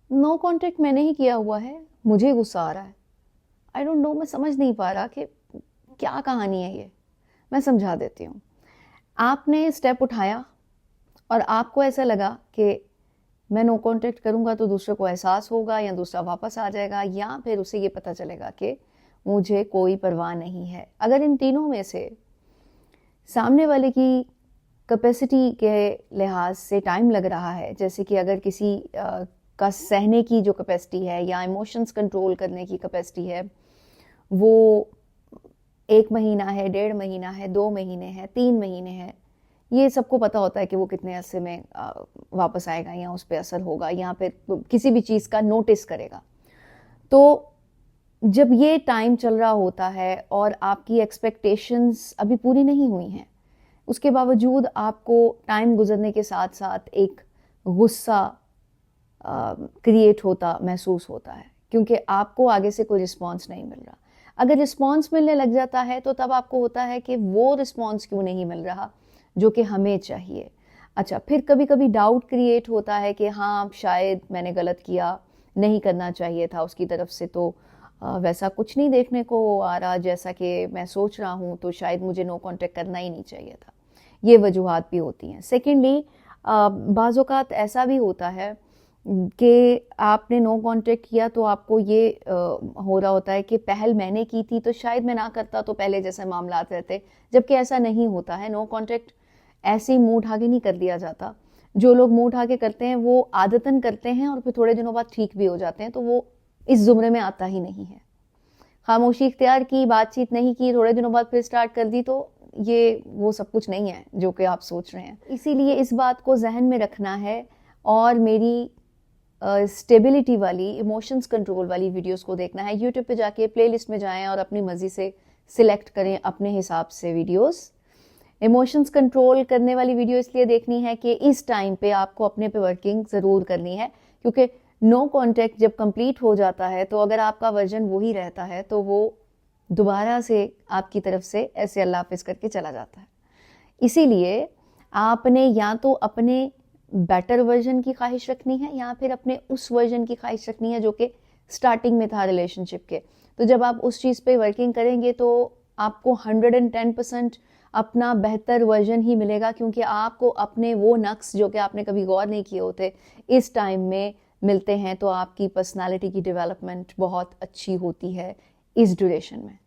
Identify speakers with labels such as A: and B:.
A: No contact मैंने ही किया हुआ है, मुझे गुस्सा आ रहा है। आई डोंट नो, मैं समझ नहीं पा रहा कि क्या कहानी है ये। मैं समझा देती हूँ। आपने स्टेप उठाया और आपको ऐसा लगा कि मैं नो कॉन्टेक्ट करूंगा तो दूसरे को एहसास होगा या दूसरा वापस आ जाएगा, या फिर उसे ये पता चलेगा कि मुझे कोई परवाह नहीं है। अगर इन तीनों में से सामने वाले की कैपेसिटी के लिहाज से टाइम लग रहा है, जैसे कि अगर किसी का सहने की जो कैपेसिटी है या इमोशंस कंट्रोल करने की कैपेसिटी है वो 1 महीना है, 1.5 महीना है, 2 महीने है, 3 महीने है, ये सबको पता होता है कि वो कितने अरसे में वापस आएगा या उस पर असर होगा या फिर किसी भी चीज़ का नोटिस करेगा। तो जब ये टाइम चल रहा होता है और आपकी एक्सपेक्टेशंस अभी पूरी नहीं हुई हैं, उसके बावजूद आपको टाइम गुजरने के साथ साथ एक गुस्सा क्रिएट होता महसूस होता है, क्योंकि आपको आगे से कोई रिस्पॉन्स नहीं मिल रहा। अगर रिस्पॉन्स मिलने लग जाता है तो तब आपको होता है कि वो रिस्पॉन्स क्यों नहीं मिल रहा जो कि हमें चाहिए। अच्छा, फिर कभी कभी डाउट क्रिएट होता है कि हाँ शायद मैंने गलत किया, नहीं करना चाहिए था उसकी तरफ से, तो वैसा कुछ नहीं देखने को आ रहा जैसा कि मैं सोच रहा हूँ, तो शायद मुझे नो कांटेक्ट करना ही नहीं चाहिए था। ये वजूहात भी होती हैं। सेकेंडली, बाज़ औक़ात ऐसा भी होता है कि आपने नो कांटेक्ट किया तो आपको ये हो रहा होता है कि पहल मैंने की थी तो शायद मैं ना करता तो पहले जैसे मामलात रहते, जबकि ऐसा नहीं होता है। नो कांटेक्ट ऐसे ही मुंह उठा के नहीं कर दिया जाता। जो लोग मुंह उठा के करते हैं वो आदतन करते हैं और फिर थोड़े दिनों बाद ठीक भी हो जाते हैं, तो वो इस जुमरे में आता ही नहीं है। खामोशी इख्तियार की, बातचीत नहीं की, थोड़े दिनों बाद फिर स्टार्ट कर दी, तो ये वो सब कुछ नहीं है जो कि आप सोच रहे हैं। इसीलिए इस बात को जहन में रखना है और मेरी स्टेबिलिटी वाली, इमोशंस कंट्रोल वाली वीडियोस को देखना है। यूट्यूब पे जाके प्लेलिस्ट में जाएं और अपनी मर्जी से सिलेक्ट करें अपने हिसाब से वीडियोस। इमोशंस कंट्रोल करने वाली वीडियो इसलिए देखनी है कि इस टाइम पे आपको अपने पे वर्किंग ज़रूर करनी है, क्योंकि नो कॉन्टेक्ट जब कंप्लीट हो जाता है तो अगर आपका वर्जन वही रहता है तो वो दोबारा से आपकी तरफ से ऐसे अल्लाह हाफिज करके चला जाता है। इसीलिए आपने या तो अपने बेटर वर्जन की ख्वाहिश रखनी है या फिर अपने उस वर्जन की ख्वाहिश रखनी है जो कि स्टार्टिंग में था रिलेशनशिप के। तो जब आप उस चीज़ पे वर्किंग करेंगे तो आपको 110% अपना बेहतर वर्जन ही मिलेगा, क्योंकि आपको अपने वो नक्स जो कि आपने कभी गौर नहीं किए होते इस टाइम में मिलते हैं, तो आपकी पर्सनालिटी की डेवलपमेंट बहुत अच्छी होती है इस ड्यूरेशन में।